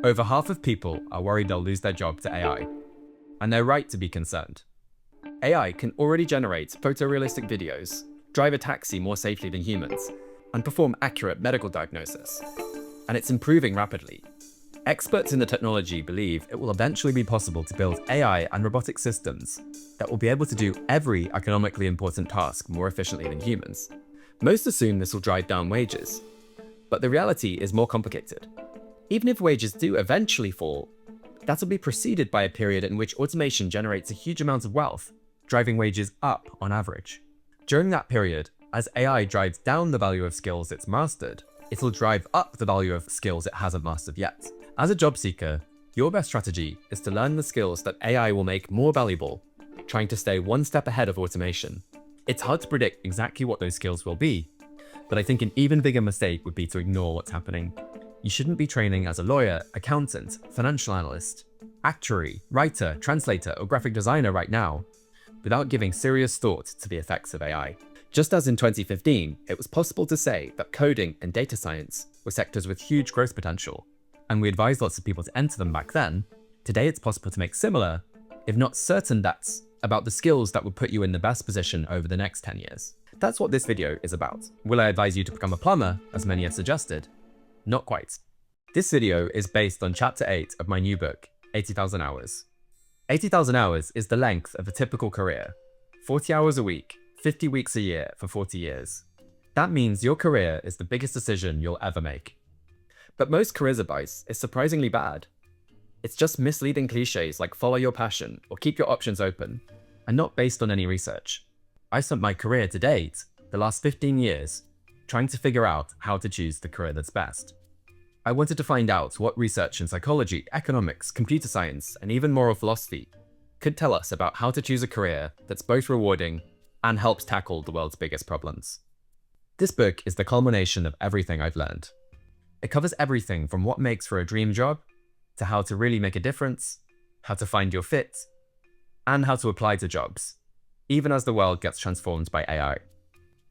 Over half of people are worried they'll lose their job to AI, and they're right to be concerned. AI can already generate photorealistic videos, drive a taxi more safely than humans, and perform accurate medical diagnosis. And it's improving rapidly. Experts in the technology believe it will eventually be possible to build AI and robotic systems that will be able to do every economically important task more efficiently than humans. Most assume this will drive down wages, but the reality is more complicated. Even if wages do eventually fall, that will be preceded by a period in which automation generates a huge amount of wealth, driving wages up on average. During that period, as AI drives down the value of skills it's mastered, it'll drive up the value of skills it hasn't mastered yet. As a job seeker, your best strategy is to learn the skills that AI will make more valuable, trying to stay one step ahead of automation. It's hard to predict exactly what those skills will be, but I think an even bigger mistake would be to ignore what's happening. You shouldn't be training as a lawyer, accountant, financial analyst, actuary, writer, translator, or graphic designer right now, without giving serious thought to the effects of AI. Just as in 2015, it was possible to say that coding and data science were sectors with huge growth potential, and we advised lots of people to enter them back then, today it's possible to make similar, if not certain bets, about the skills that will put you in the best position over the next 10 years. That's what this video is about. Will I advise you to become a plumber, as many have suggested? Not quite. This video is based on chapter 8 of my new book, 80,000 hours. 80,000 hours is the length of a typical career. 40 hours a week, 50 weeks a year for 40 years. That means your career is the biggest decision you'll ever make. But most careers advice is surprisingly bad. It's just misleading cliches like follow your passion or keep your options open, and not based on any research. I spent my career to date, the last 15 years, trying to figure out how to choose the career that's best. I wanted to find out what research in psychology, economics, computer science, and even moral philosophy could tell us about how to choose a career that's both rewarding and helps tackle the world's biggest problems. This book is the culmination of everything I've learned. It covers everything from what makes for a dream job, to how to really make a difference, how to find your fit, and how to apply to jobs, even as the world gets transformed by AI.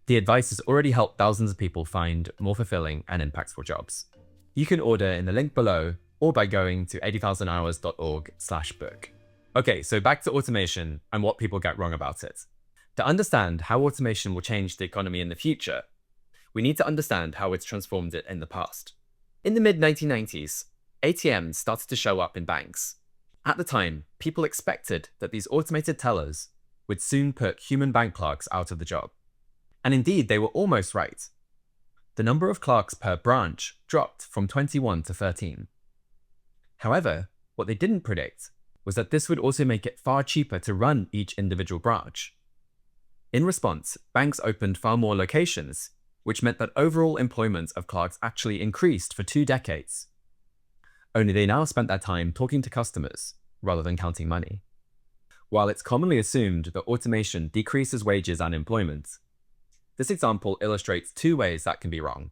The advice has already helped thousands of people find more fulfilling and impactful jobs. You can order in the link below or by going to 80,000hours.org/book. Okay, so back to automation and what people get wrong about it. To understand how automation will change the economy in the future, we need to understand how it's transformed it in the past. In the mid-1990s, ATMs started to show up in banks. At the time, people expected that these automated tellers would soon put human bank clerks out of the job. And indeed, they were almost right. The number of clerks per branch dropped from 21 to 13. However, what they didn't predict was that this would also make it far cheaper to run each individual branch. In response, banks opened far more locations, which meant that overall employment of clerks actually increased for 2 decades. Only they now spent their time talking to customers rather than counting money. While it's commonly assumed that automation decreases wages and employment, this example illustrates 2 ways that can be wrong.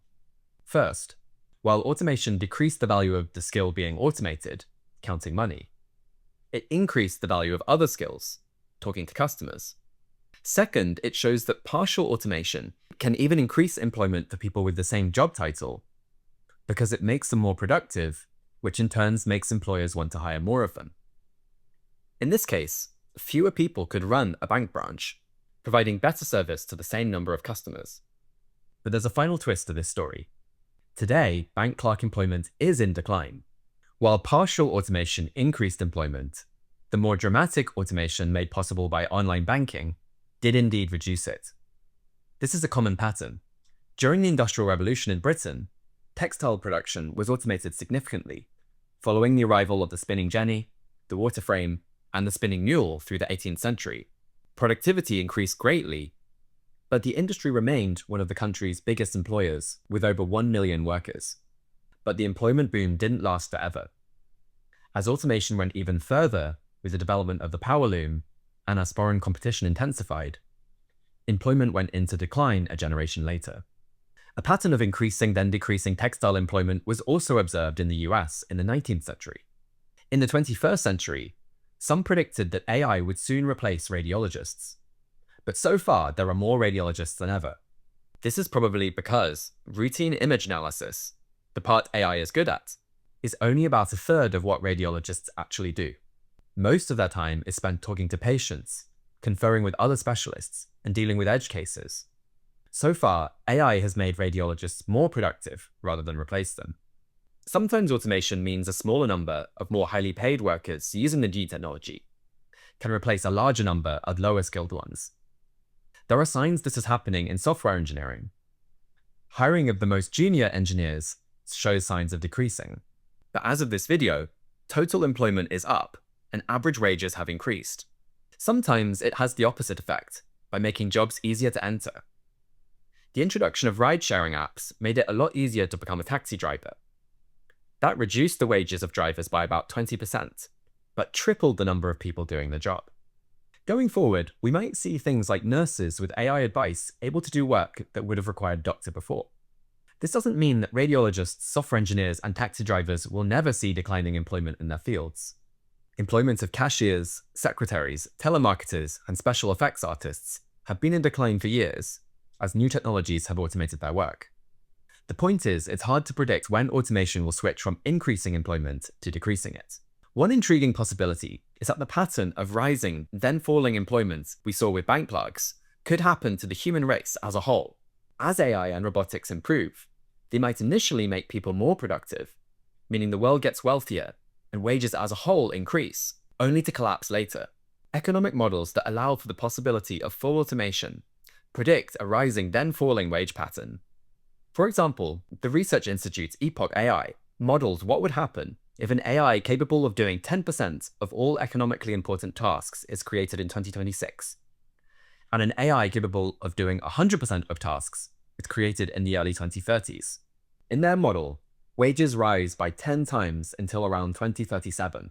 First, while automation decreased the value of the skill being automated, counting money, it increased the value of other skills, talking to customers. Second, it shows that partial automation can even increase employment for people with the same job title because it makes them more productive, which in turn makes employers want to hire more of them. In this case, fewer people could run a bank branch, providing better service to the same number of customers. But there's a final twist to this story. Today, bank clerk employment is in decline. While partial automation increased employment, the more dramatic automation made possible by online banking did indeed reduce it. This is a common pattern. During the Industrial Revolution in Britain, textile production was automated significantly, following the arrival of the spinning jenny, the water frame, and the spinning mule through the 18th century. Productivity increased greatly, but the industry remained one of the country's biggest employers, with over 1 million workers. But the employment boom didn't last forever. As automation went even further with the development of the power loom, and as foreign competition intensified, employment went into decline a generation later. A pattern of increasing then decreasing textile employment was also observed in the US in the 19th century. In the 21st century, some predicted that AI would soon replace radiologists. But so far, there are more radiologists than ever. This is probably because routine image analysis, the part AI is good at, is only about a third of what radiologists actually do. Most of their time is spent talking to patients, conferring with other specialists, and dealing with edge cases. So far, AI has made radiologists more productive rather than replace them. Sometimes automation means a smaller number of more highly paid workers using the new technology can replace a larger number of lower skilled ones. There are signs this is happening in software engineering. Hiring of the most junior engineers shows signs of decreasing. But as of this video, total employment is up and average wages have increased. Sometimes it has the opposite effect by making jobs easier to enter. The introduction of ride-sharing apps made it a lot easier to become a taxi driver. That reduced the wages of drivers by about 20%, but tripled the number of people doing the job. Going forward, we might see things like nurses with AI advice able to do work that would have required a doctor before. This doesn't mean that radiologists, software engineers, and taxi drivers will never see declining employment in their fields. Employment of cashiers, secretaries, telemarketers, and special effects artists have been in decline for years, as new technologies have automated their work. The point is, it's hard to predict when automation will switch from increasing employment to decreasing it. One intriguing possibility is that the pattern of rising, then falling employment we saw with bank clerks could happen to the human race as a whole. As AI and robotics improve, they might initially make people more productive, meaning the world gets wealthier and wages as a whole increase, only to collapse later. Economic models that allow for the possibility of full automation predict a rising then falling wage pattern. For example, the research institute's Epoch AI modeled what would happen if an AI capable of doing 10% of all economically important tasks is created in 2026, and an AI capable of doing 100% of tasks is created in the early 2030s. In their model, wages rise by 10 times until around 2037,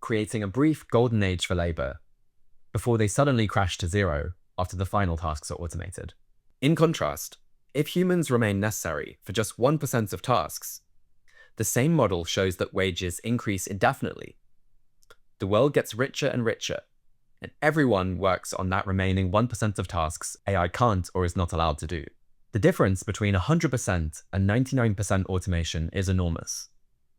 creating a brief golden age for labor, before they suddenly crash to zero after the final tasks are automated. In contrast, if humans remain necessary for just 1% of tasks, the same model shows that wages increase indefinitely. The world gets richer and richer, and everyone works on that remaining 1% of tasks AI can't or is not allowed to do. The difference between 100% and 99% automation is enormous.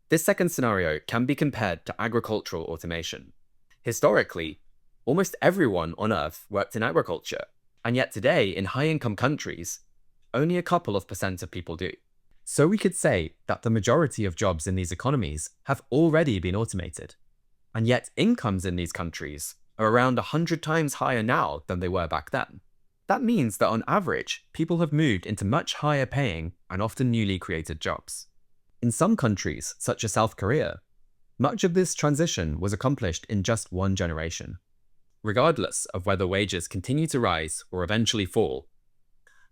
This second scenario can be compared to agricultural automation. Historically, almost everyone on Earth worked in agriculture, and yet today in high-income countries, only a couple of percent of people do. So we could say that the majority of jobs in these economies have already been automated, and yet incomes in these countries are around 100 times higher now than they were back then. That means that on average, people have moved into much higher paying and often newly created jobs. In some countries, such as South Korea, much of this transition was accomplished in just one generation. Regardless of whether wages continue to rise or eventually fall,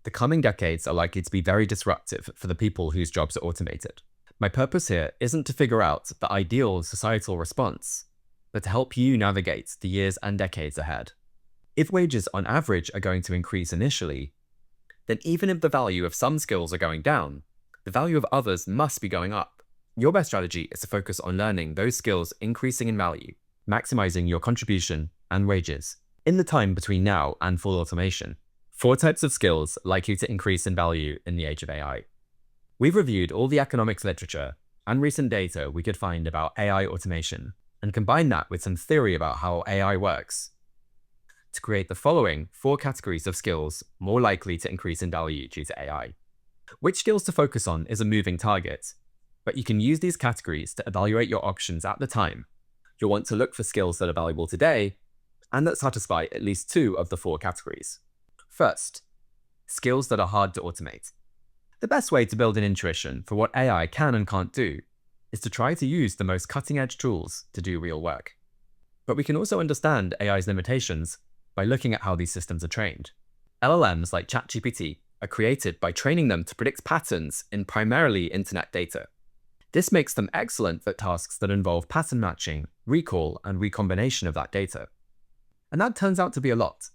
the coming decades are likely to be very disruptive for the people whose jobs are automated. My purpose here isn't to figure out the ideal societal response, but to help you navigate the years and decades ahead. If wages on average are going to increase initially, then even if the value of some skills are going down, the value of others must be going up. Your best strategy is to focus on learning those skills increasing in value, maximizing your contribution and wages in the time between now and full automation. 4 types of skills likely to increase in value in the age of AI. We've reviewed all the economics literature and recent data we could find about AI automation and combined that with some theory about how AI works to create the following 4 categories of skills more likely to increase in value due to AI. Which skills to focus on is a moving target, but you can use these categories to evaluate your options at the time. You'll want to look for skills that are valuable today and that satisfy at least 2 of the 4 categories. First, skills that are hard to automate. The best way to build an intuition for what AI can and can't do is to try to use the most cutting-edge tools to do real work. But we can also understand AI's limitations by looking at how these systems are trained. LLMs like ChatGPT are created by training them to predict patterns in primarily internet data. This makes them excellent at tasks that involve pattern matching, recall, and recombination of that data. And that turns out to be a lot.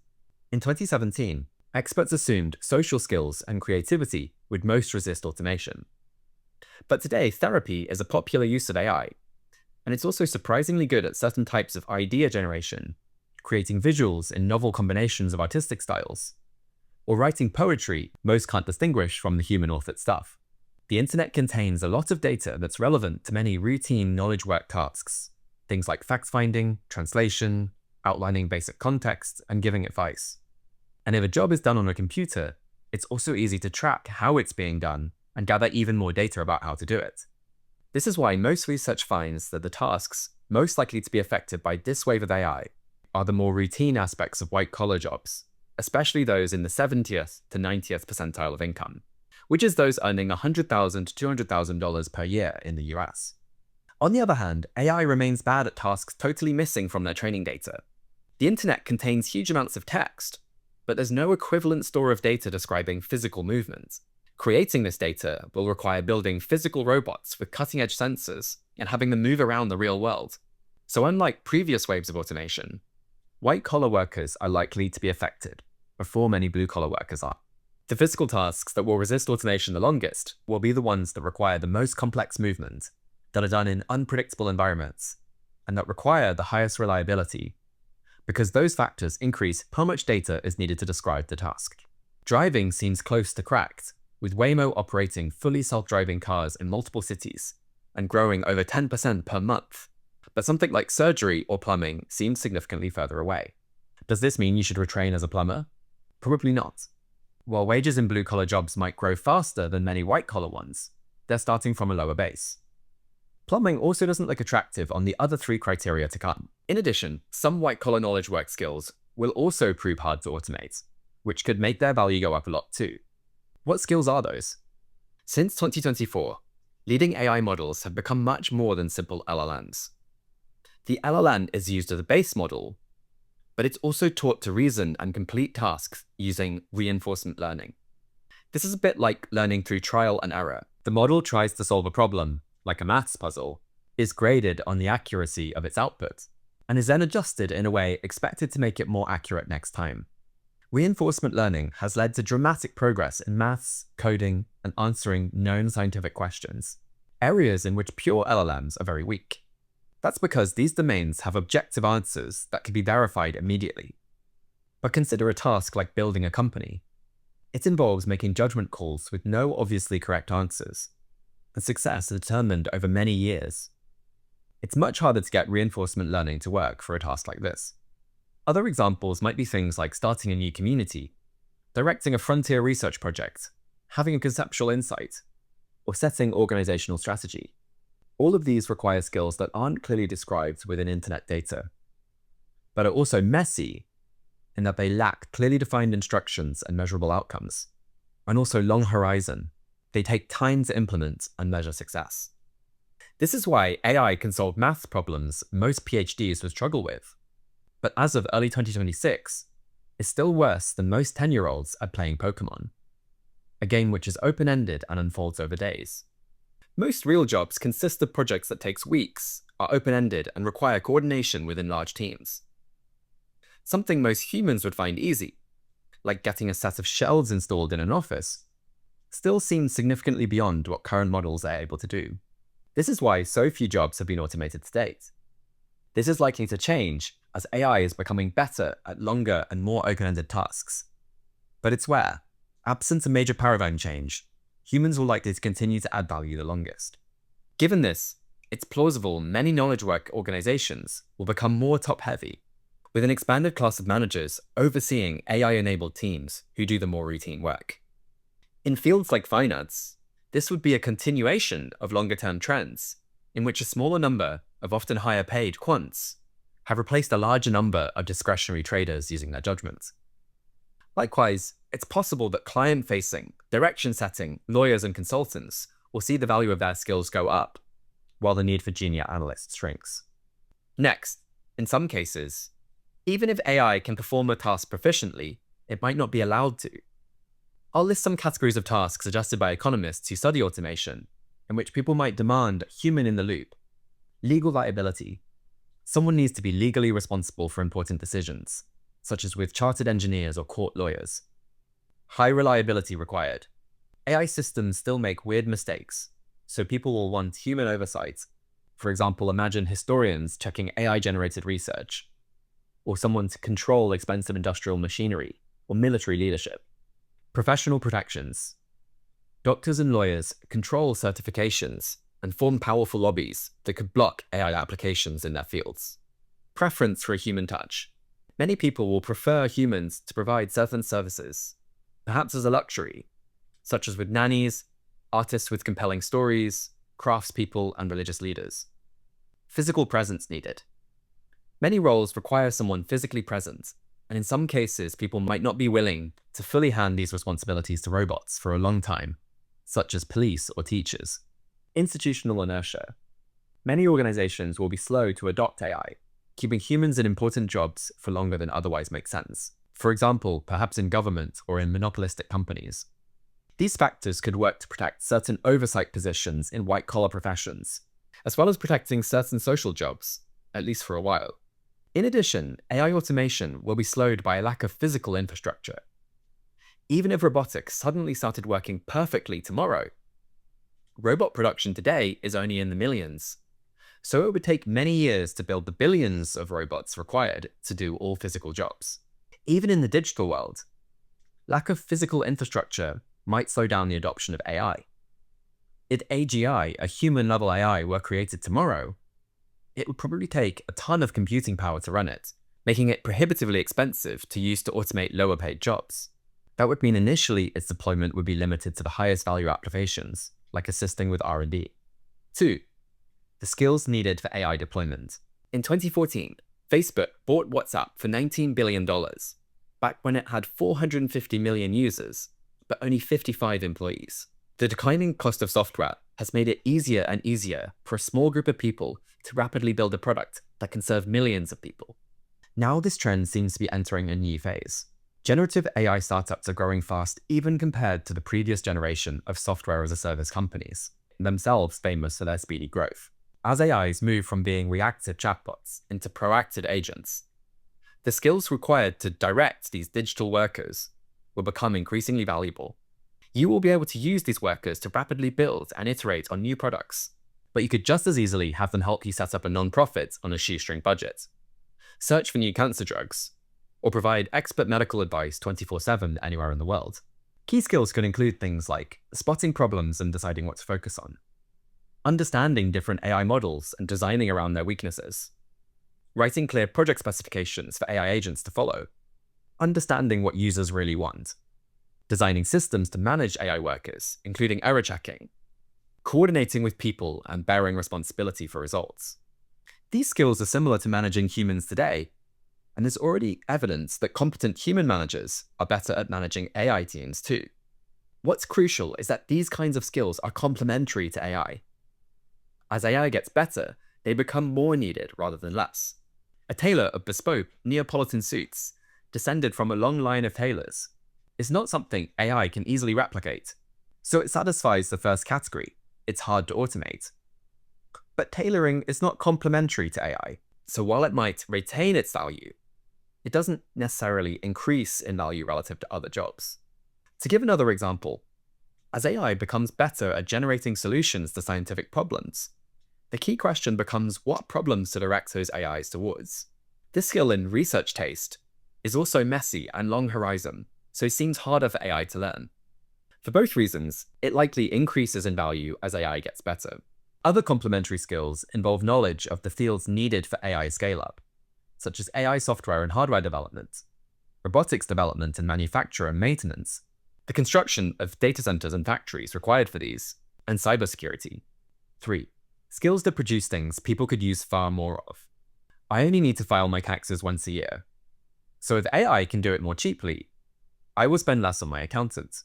In 2017, experts assumed social skills and creativity would most resist automation. But today, therapy is a popular use of AI, and it's also surprisingly good at certain types of idea generation, creating visuals in novel combinations of artistic styles, or writing poetry most can't distinguish from the human authored stuff. The internet contains a lot of data that's relevant to many routine knowledge work tasks, things like fact-finding, translation, outlining basic context, and giving advice. And if a job is done on a computer, it's also easy to track how it's being done and gather even more data about how to do it. This is why most research finds that the tasks most likely to be affected by this wave of AI are the more routine aspects of white-collar jobs, especially those in the 70th to 90th percentile of income, which is those earning $100,000 to $200,000 per year in the US. On the other hand, AI remains bad at tasks totally missing from their training data. The internet contains huge amounts of text, but there's no equivalent store of data describing physical movement. Creating this data will require building physical robots with cutting-edge sensors and having them move around the real world. So unlike previous waves of automation, white-collar workers are likely to be affected before many blue-collar workers are. The physical tasks that will resist automation the longest will be the ones that require the most complex movement, that are done in unpredictable environments, and that require the highest reliability, because those factors increase how much data is needed to describe the task. Driving seems close to cracked, with Waymo operating fully self-driving cars in multiple cities and growing over 10% per month. But something like surgery or plumbing seems significantly further away. Does this mean you should retrain as a plumber? Probably not. While wages in blue-collar jobs might grow faster than many white-collar ones, they're starting from a lower base. Plumbing also doesn't look attractive on the other three criteria to come. In addition, some white-collar knowledge work skills will also prove hard to automate, which could make their value go up a lot too. What skills are those? Since 2024, leading AI models have become much more than simple LLMs. The LLM is used as a base model, but it's also taught to reason and complete tasks using reinforcement learning. This is a bit like learning through trial and error. The model tries to solve a problem, like a maths puzzle, is graded on the accuracy of its output, and is then adjusted in a way expected to make it more accurate next time. Reinforcement learning has led to dramatic progress in maths, coding, and answering known scientific questions, areas in which pure LLMs are very weak. That's because these domains have objective answers that can be verified immediately. But consider a task like building a company. It involves making judgment calls with no obviously correct answers, and success is determined over many years. It's much harder to get reinforcement learning to work for a task like this. Other examples might be things like starting a new community, directing a frontier research project, having a conceptual insight, or setting organizational strategy. All of these require skills that aren't clearly described within internet data, but are also messy in that they lack clearly defined instructions and measurable outcomes, and also long horizon. They take time to implement and measure success. This is why AI can solve maths problems most PhDs would struggle with, but as of early 2026, is still worse than most 10-year-olds at playing Pokemon, a game which is open-ended and unfolds over days. Most real jobs consist of projects that take weeks, are open-ended, and require coordination within large teams. Something most humans would find easy, like getting a set of shelves installed in an office, still seems significantly beyond what current models are able to do. This is why so few jobs have been automated to date. This is likely to change as AI is becoming better at longer and more open-ended tasks. But it's where, absent a major paradigm change, humans will likely to continue to add value the longest. Given this, it's plausible many knowledge work organizations will become more top-heavy, with an expanded class of managers overseeing AI-enabled teams who do the more routine work. In fields like finance, this would be a continuation of longer-term trends, in which a smaller number of often higher-paid quants have replaced a larger number of discretionary traders using their judgment. Likewise, it's possible that client-facing, direction-setting lawyers and consultants will see the value of their skills go up, while the need for junior analysts shrinks. Next, in some cases, even if AI can perform a task proficiently, it might not be allowed to. I'll list some categories of tasks suggested by economists who study automation, in which people might demand human-in-the-loop. Legal liability. Someone needs to be legally responsible for important decisions, such as with chartered engineers or court lawyers. High reliability required. AI systems still make weird mistakes, so people will want human oversight. For example, imagine historians checking AI-generated research, or someone to control expensive industrial machinery, or military leadership. Professional protections. Doctors and lawyers control certifications and form powerful lobbies that could block AI applications in their fields. Preference for a human touch. Many people will prefer humans to provide certain services, perhaps as a luxury, such as with nannies, artists with compelling stories, craftspeople, and religious leaders. Physical presence needed. Many roles require someone physically present, and in some cases, people might not be willing to fully hand these responsibilities to robots for a long time, such as police or teachers. Institutional inertia. Many organizations will be slow to adopt AI, keeping humans in important jobs for longer than otherwise makes sense. For example, perhaps in government or in monopolistic companies. These factors could work to protect certain oversight positions in white-collar professions, as well as protecting certain social jobs, at least for a while. In addition, AI automation will be slowed by a lack of physical infrastructure. Even if robotics suddenly started working perfectly tomorrow, robot production today is only in the millions, so it would take many years to build the billions of robots required to do all physical jobs. Even in the digital world, lack of physical infrastructure might slow down the adoption of AI. If AGI, a human-level AI, were created tomorrow, it would probably take a ton of computing power to run it, making it prohibitively expensive to use to automate lower-paid jobs. That would mean initially its deployment would be limited to the highest value applications, like assisting with R&D. 2. The skills needed for AI deployment. In 2014, Facebook bought WhatsApp for $19 billion, back when it had 450 million users, but only 55 employees. The declining cost of software has made it easier and easier for a small group of people to rapidly build a product that can serve millions of people. Now this trend seems to be entering a new phase. Generative AI startups are growing fast even compared to the previous generation of software-as-a-service companies, themselves famous for their speedy growth. As AIs move from being reactive chatbots into proactive agents, the skills required to direct these digital workers will become increasingly valuable. You will be able to use these workers to rapidly build and iterate on new products, but you could just as easily have them help you set up a non-profit on a shoestring budget, search for new cancer drugs, or provide expert medical advice 24/7 anywhere in the world. Key skills could include things like spotting problems and deciding what to focus on, understanding different AI models and designing around their weaknesses, writing clear project specifications for AI agents to follow, understanding what users really want, designing systems to manage AI workers, including error checking, coordinating with people and bearing responsibility for results. These skills are similar to managing humans today, and there's already evidence that competent human managers are better at managing AI teams too. What's crucial is that these kinds of skills are complementary to AI. As AI gets better, they become more needed rather than less. A tailor of bespoke Neapolitan suits, descended from a long line of tailors, is not something AI can easily replicate. So it satisfies the first category. It's hard to automate. But tailoring is not complementary to AI. So while it might retain its value, it doesn't necessarily increase in value relative to other jobs. To give another example, as AI becomes better at generating solutions to scientific problems, the key question becomes what problems to direct those AIs towards. This skill in research taste is also messy and long horizon, so it seems harder for AI to learn. For both reasons, it likely increases in value as AI gets better. Other complementary skills involve knowledge of the fields needed for AI scale-up, such as AI software and hardware development, robotics development and manufacture and maintenance, the construction of data centers and factories required for these, and cybersecurity. 3. Skills that produce things people could use far more of. I only need to file my taxes once a year. So if AI can do it more cheaply, I will spend less on my accountant.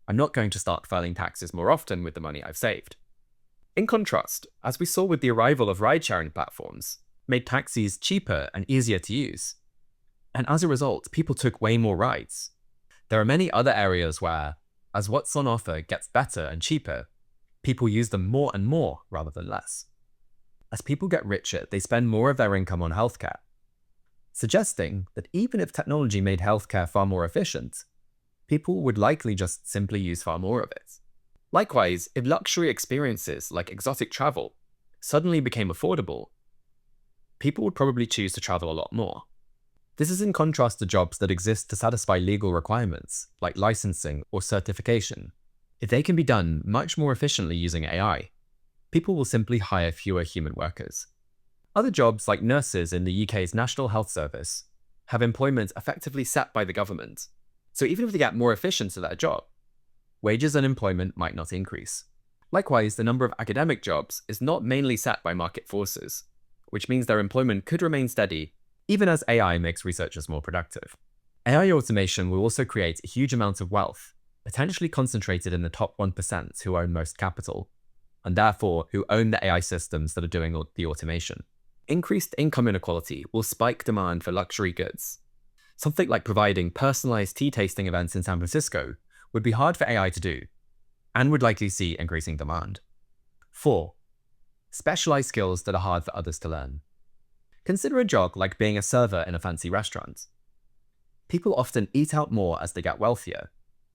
I'm not going to start filing taxes more often with the money I've saved. In contrast, as we saw with the arrival of ride-sharing platforms, made taxis cheaper and easier to use. And as a result, people took way more rides. There are many other areas where, as what's on offer gets better and cheaper, people use them more and more rather than less. As people get richer, they spend more of their income on healthcare, suggesting that even if technology made healthcare far more efficient, people would likely just simply use far more of it. Likewise, if luxury experiences like exotic travel suddenly became affordable, people would probably choose to travel a lot more. This is in contrast to jobs that exist to satisfy legal requirements, like licensing or certification, If they can be done much more efficiently using AI, people will simply hire fewer human workers. Other jobs, like nurses in the UK's National Health Service, have employment effectively set by the government. So even if they get more efficient at their job, wages and employment might not increase. Likewise, the number of academic jobs is not mainly set by market forces, which means their employment could remain steady even as AI makes researchers more productive. AI automation will also create a huge amount of wealth, potentially concentrated in the top 1% who own most capital, and therefore who own the AI systems that are doing the automation. Increased income inequality will spike demand for luxury goods. Something like providing personalized tea tasting events in San Francisco would be hard for AI to do, and would likely see increasing demand. 4. Specialized skills that are hard for others to learn. Consider a job like being a server in a fancy restaurant. People often eat out more as they get wealthier,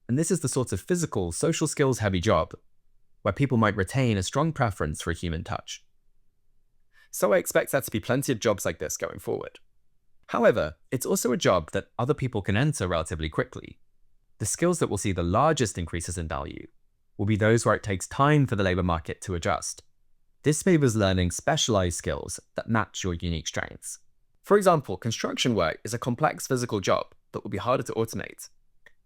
and this is the sort of physical, social skills-heavy job where people might retain a strong preference for a human touch. So I expect there to be plenty of jobs like this going forward. However, it's also a job that other people can enter relatively quickly. The skills that will see the largest increases in value will be those where it takes time for the labor market to adjust. This favors learning specialized skills that match your unique strengths. For example, construction work is a complex physical job that will be harder to automate.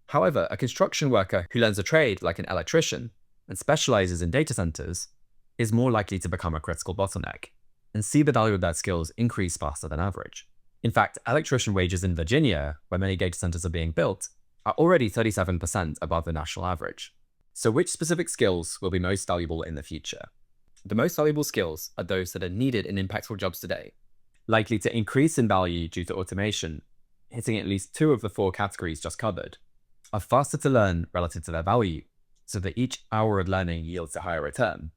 However, a construction worker who learns a trade like an electrician and specializes in data centers is more likely to become a critical bottleneck and see the value of their skills increase faster than average. In fact, electrician wages in Virginia, where many data centers are being built, are already 37% above the national average. So which specific skills will be most valuable in the future? The most valuable skills are those that are needed in impactful jobs today, likely to increase in value due to automation, hitting at least 2 of the 4 categories just covered, are faster to learn relative to their value, so that each hour of learning yields a higher return.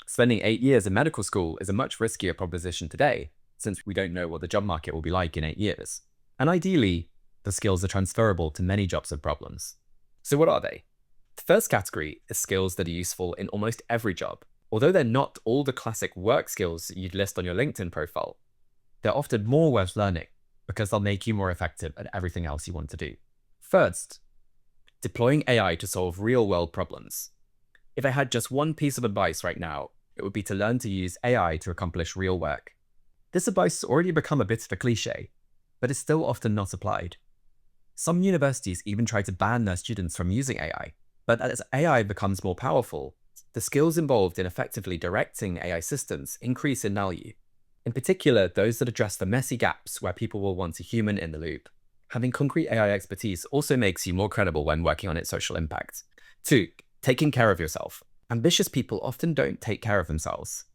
Spending 8 years in medical school is a much riskier proposition today, since we don't know what the job market will be like in 8 years. And ideally, the skills are transferable to many jobs and problems. So what are they? The first category is skills that are useful in almost every job. Although they're not all the classic work skills you'd list on your LinkedIn profile, they're often more worth learning because they'll make you more effective at everything else you want to do. First, deploying AI to solve real-world problems. If I had just one piece of advice right now, it would be to learn to use AI to accomplish real work. This advice has already become a bit of a cliche, but it's still often not applied. Some universities even try to ban their students from using AI, but as AI becomes more powerful, the skills involved in effectively directing AI systems increase in value. In particular, those that address the messy gaps where people will want a human in the loop. Having concrete AI expertise also makes you more credible when working on its social impact. 2. Taking care of yourself. Ambitious people often don't take care of themselves.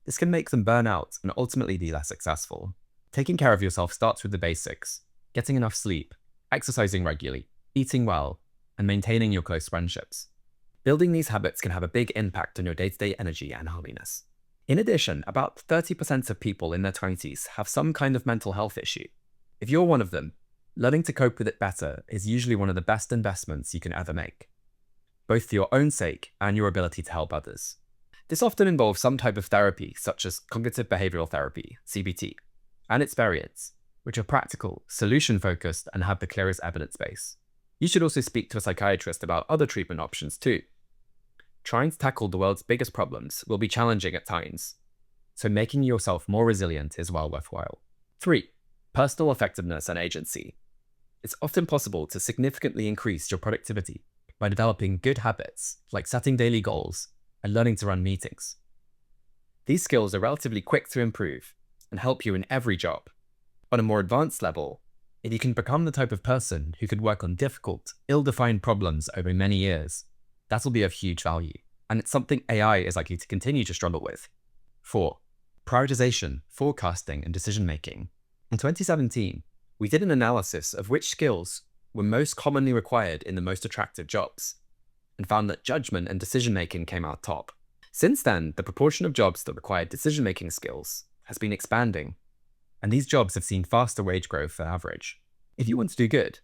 This can make them burn out and ultimately be less successful. Taking care of yourself starts with the basics: getting enough sleep, exercising regularly, eating well, and maintaining your close friendships. Building these habits can have a big impact on your day-to-day energy and happiness. In addition, about 30% of people in their 20s have some kind of mental health issue. If you're one of them, learning to cope with it better is usually one of the best investments you can ever make, both for your own sake and your ability to help others. This often involves some type of therapy, such as cognitive behavioral therapy, CBT, and experience, which are practical, solution-focused, and have the clearest evidence base. You should also speak to a psychiatrist about other treatment options too. Trying to tackle the world's biggest problems will be challenging at times, so making yourself more resilient is well worthwhile. 3. Personal effectiveness and agency. It's often possible to significantly increase your productivity by developing good habits like setting daily goals and learning to run meetings. These skills are relatively quick to improve and help you in every job. On a more advanced level, if you can become the type of person who could work on difficult, ill-defined problems over many years, that'll be of huge value, and it's something AI is likely to continue to struggle with. 4. Prioritization, forecasting, and decision-making. In 2017, we did an analysis of which skills were most commonly required in the most attractive jobs, and found that judgment and decision-making came out top. Since then, the proportion of jobs that require decision-making skills has been expanding, and these jobs have seen faster wage growth than average. If you want to do good,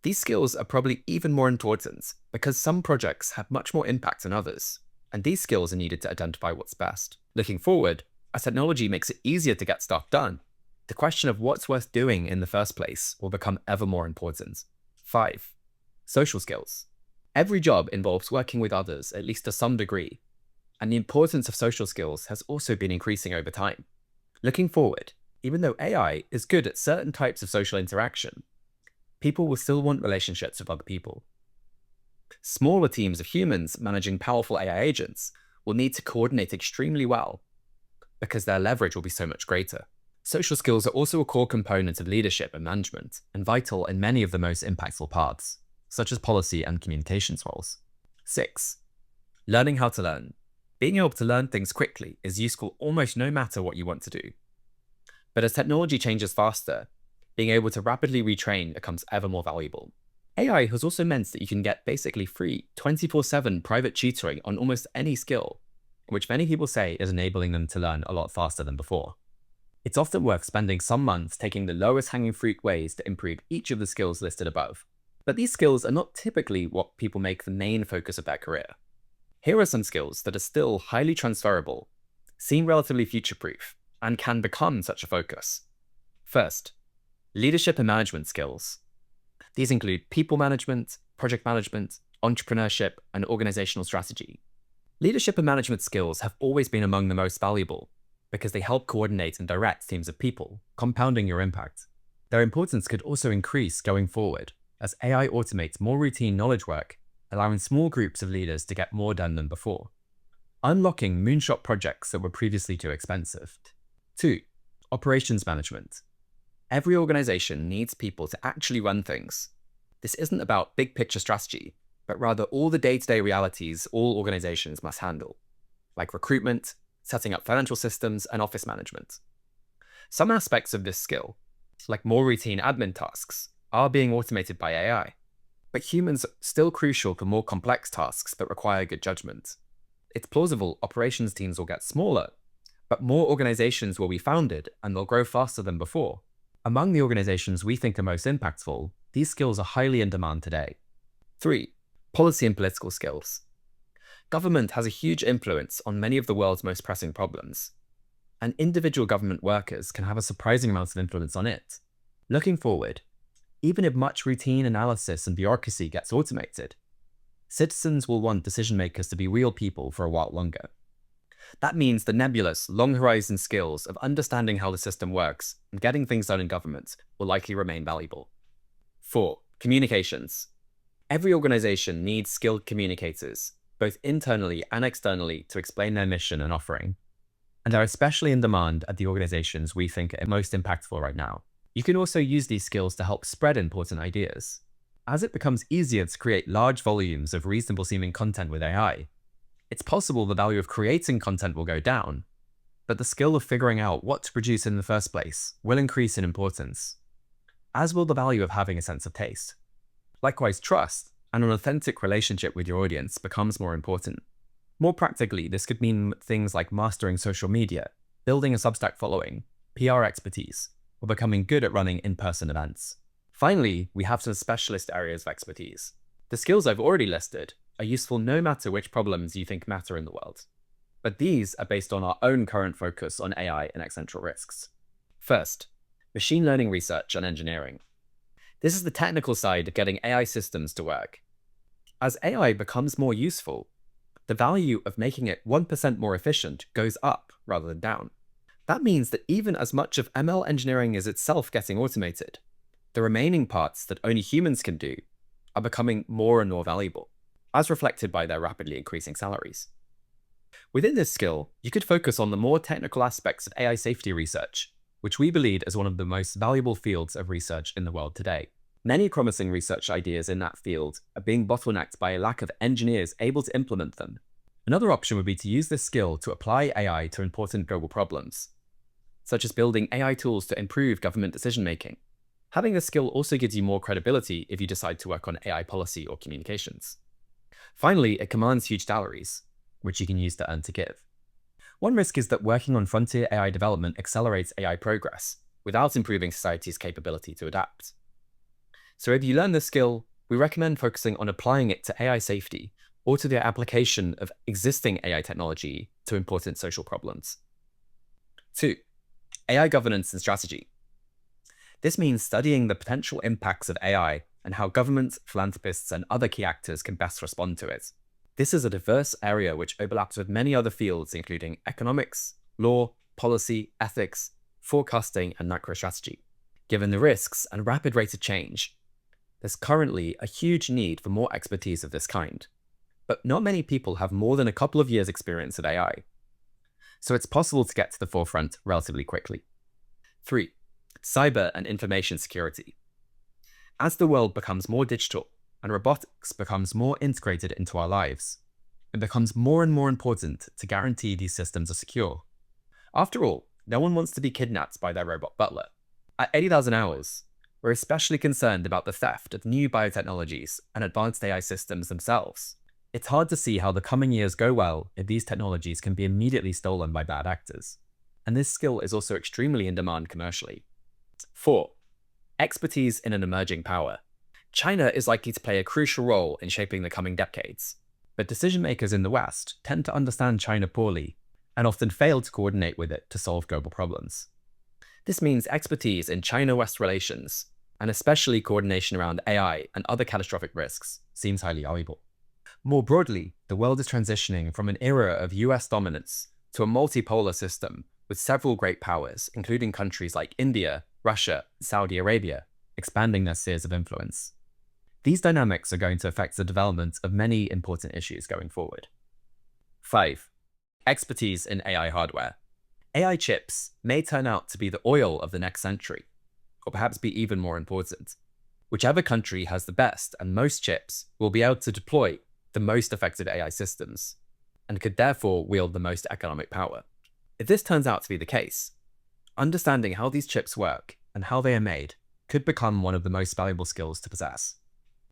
these skills are probably even more important because some projects have much more impact than others, and these skills are needed to identify what's best. Looking forward, as technology makes it easier to get stuff done, the question of what's worth doing in the first place will become ever more important. 5. Social skills. Every job involves working with others, at least to some degree, and the importance of social skills has also been increasing over time. Looking forward, even though AI is good at certain types of social interaction, people will still want relationships with other people. Smaller teams of humans managing powerful AI agents will need to coordinate extremely well because their leverage will be so much greater. Social skills are also a core component of leadership and management, and vital in many of the most impactful paths, such as policy and communications roles. 6. Learning how to learn. Being able to learn things quickly is useful almost no matter what you want to do. But as technology changes faster, being able to rapidly retrain becomes ever more valuable. AI has also meant that you can get basically free 24/7 private tutoring on almost any skill, which many people say is enabling them to learn a lot faster than before. It's often worth spending some months taking the lowest hanging fruit ways to improve each of the skills listed above. But these skills are not typically what people make the main focus of their career. Here are some skills that are still highly transferable, seem relatively future-proof, and can become such a focus. First, leadership and management skills. These include people management, project management, entrepreneurship, and organizational strategy. Leadership and management skills have always been among the most valuable because they help coordinate and direct teams of people, compounding your impact. Their importance could also increase going forward as AI automates more routine knowledge work, allowing small groups of leaders to get more done than before, unlocking moonshot projects that were previously too expensive. 2. Operations management. Every organization needs people to actually run things. This isn't about big picture strategy, but rather all the day-to-day realities all organizations must handle, like recruitment, setting up financial systems, and office management. Some aspects of this skill, like more routine admin tasks, are being automated by AI, but humans are still crucial for more complex tasks that require good judgment. It's plausible operations teams will get smaller, but more organizations will be founded and they'll grow faster than before. Among the organizations we think are most impactful, these skills are highly in demand today. 3. Policy and political skills. Government has a huge influence on many of the world's most pressing problems, and individual government workers can have a surprising amount of influence on it. Looking forward, even if much routine analysis and bureaucracy gets automated, citizens will want decision makers to be real people for a while longer. That means the nebulous, long-horizon skills of understanding how the system works and getting things done in government will likely remain valuable. 4. Communications. Every organization needs skilled communicators, both internally and externally, to explain their mission and offering, and are especially in demand at the organizations we think are most impactful right now. You can also use these skills to help spread important ideas. As it becomes easier to create large volumes of reasonable-seeming content with AI, it's possible the value of creating content will go down, but the skill of figuring out what to produce in the first place will increase in importance, as will the value of having a sense of taste. Likewise, trust and an authentic relationship with your audience becomes more important. More practically, this could mean things like mastering social media, building a Substack following, PR expertise, or becoming good at running in-person events. Finally, we have some specialist areas of expertise. The skills I've already listed are useful no matter which problems you think matter in the world, but these are based on our own current focus on AI and existential risks. First, machine learning research and engineering. This is the technical side of getting AI systems to work. As AI becomes more useful, the value of making it 1% more efficient goes up rather than down. That means that even as much of ML engineering is itself getting automated, the remaining parts that only humans can do are becoming more and more valuable, as reflected by their rapidly increasing salaries. Within this skill, you could focus on the more technical aspects of AI safety research, which we believe is one of the most valuable fields of research in the world today. Many promising research ideas in that field are being bottlenecked by a lack of engineers able to implement them. Another option would be to use this skill to apply AI to important global problems, such as building AI tools to improve government decision-making. Having this skill also gives you more credibility if you decide to work on AI policy or communications. Finally, it commands huge salaries, which you can use to earn to give. One risk is that working on frontier AI development accelerates AI progress without improving society's capability to adapt. So if you learn this skill, we recommend focusing on applying it to AI safety or to the application of existing AI technology to important social problems. 2. AI governance and strategy. This means studying the potential impacts of AI and how governments, philanthropists, and other key actors can best respond to it. This is a diverse area which overlaps with many other fields, including economics, law, policy, ethics, forecasting, and macrostrategy. Given the risks and rapid rate of change, there's currently a huge need for more expertise of this kind. But not many people have more than a couple of years' experience at AI, so it's possible to get to the forefront relatively quickly. 3. Cyber and information security. As the world becomes more digital and robotics becomes more integrated into our lives, it becomes more and more important to guarantee these systems are secure. After all, no one wants to be kidnapped by their robot butler. At 80,000 hours, we're especially concerned about the theft of new biotechnologies and advanced AI systems themselves. It's hard to see how the coming years go well if these technologies can be immediately stolen by bad actors. And this skill is also extremely in demand commercially. 4. Expertise in an emerging power. China is likely to play a crucial role in shaping the coming decades, but decision makers in the West tend to understand China poorly and often fail to coordinate with it to solve global problems. This means expertise in China-West relations, and especially coordination around AI and other catastrophic risks, seems highly valuable. More broadly, the world is transitioning from an era of US dominance to a multipolar system with several great powers, including countries like India, Russia, and Saudi Arabia, expanding their spheres of influence. These dynamics are going to affect the development of many important issues going forward. 5. Expertise in AI hardware. AI chips may turn out to be the oil of the next century, or perhaps be even more important. Whichever country has the best and most chips will be able to deploy the most effective AI systems, and could therefore wield the most economic power. If this turns out to be the case, understanding how these chips work and how they are made could become one of the most valuable skills to possess.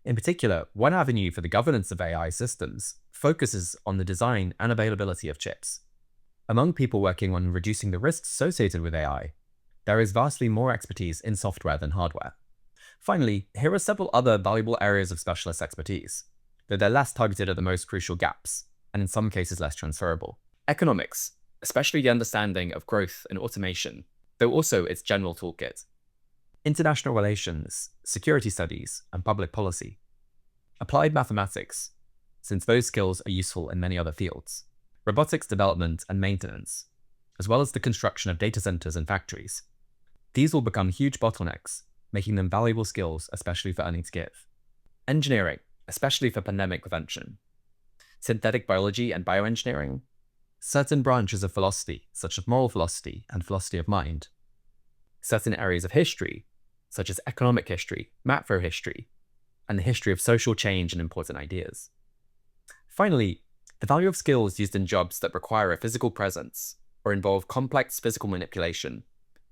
In particular, one avenue for the governance of AI systems focuses on the design and availability of chips. Among people working on reducing the risks associated with AI, there is vastly more expertise in software than hardware. Finally, here are several other valuable areas of specialist expertise, though they're less targeted at the most crucial gaps, and in some cases less transferable. Economics, especially the understanding of growth and automation, though also its general toolkit. International relations, security studies, and public policy. Applied mathematics, since those skills are useful in many other fields. Robotics development and maintenance, as well as the construction of data centers and factories. These will become huge bottlenecks, making them valuable skills, especially for earning to give. Engineering, especially for pandemic prevention. Synthetic biology and bioengineering. Certain branches of philosophy, such as moral philosophy and philosophy of mind. Certain areas of history, such as economic history, macro history, and the history of social change and important ideas. Finally, the value of skills used in jobs that require a physical presence or involve complex physical manipulation,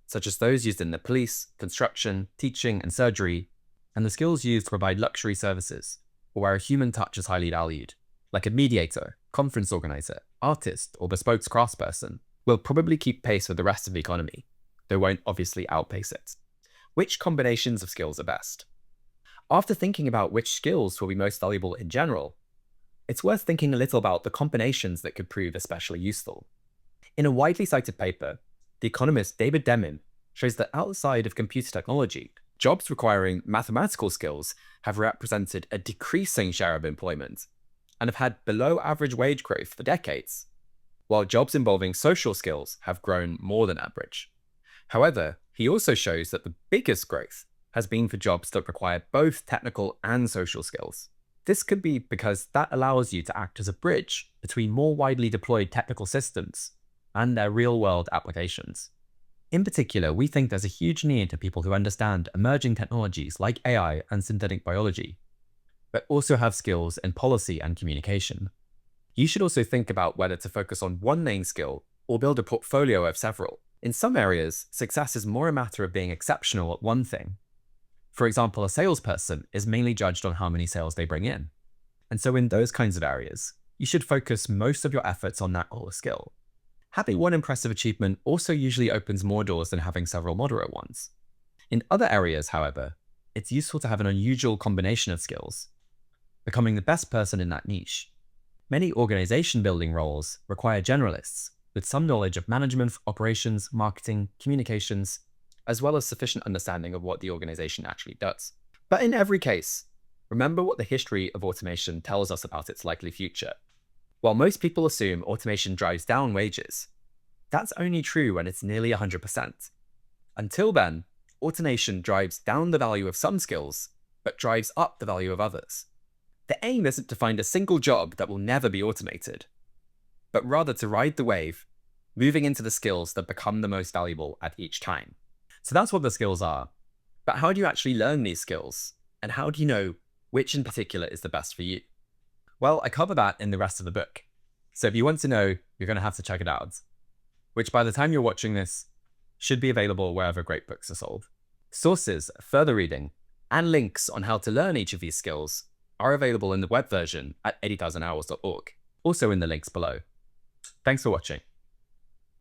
such as those used in the police, construction, teaching, and surgery, and the skills used to provide luxury services, or where a human touch is highly valued, like a mediator, conference organizer, artist, or bespoke craftsperson, will probably keep pace with the rest of the economy, though won't obviously outpace it. Which combinations of skills are best? After thinking about which skills will be most valuable in general, it's worth thinking a little about the combinations that could prove especially useful. In a widely cited paper, the economist David Demmin shows that outside of computer technology, jobs requiring mathematical skills have represented a decreasing share of employment and have had below average wage growth for decades, while jobs involving social skills have grown more than average. However, he also shows that the biggest growth has been for jobs that require both technical and social skills. This could be because that allows you to act as a bridge between more widely deployed technical systems and their real-world applications. In particular, we think there's a huge need for people who understand emerging technologies like AI and synthetic biology, but also have skills in policy and communication. You should also think about whether to focus on one main skill or build a portfolio of several. In some areas, success is more a matter of being exceptional at one thing. For example, a salesperson is mainly judged on how many sales they bring in. And so in those kinds of areas, you should focus most of your efforts on that core skill. Having one impressive achievement also usually opens more doors than having several moderate ones. In other areas, however, it's useful to have an unusual combination of skills, becoming the best person in that niche. Many organization building roles require generalists with some knowledge of management, operations, marketing, communications, as well as sufficient understanding of what the organization actually does. But in every case, remember what the history of automation tells us about its likely future. While most people assume automation drives down wages, that's only true when it's nearly 100%. Until then, automation drives down the value of some skills, but drives up the value of others. The aim isn't to find a single job that will never be automated, but rather to ride the wave, moving into the skills that become the most valuable at each time. So that's what the skills are. But how do you actually learn these skills? And how do you know which in particular is the best for you? Well, I cover that in the rest of the book. So if you want to know, you're going to have to check it out, which by the time you're watching this, should be available wherever great books are sold. Sources, further reading, and links on how to learn each of these skills are available in the web version at 80,000hours.org, also in the links below. Thanks for watching.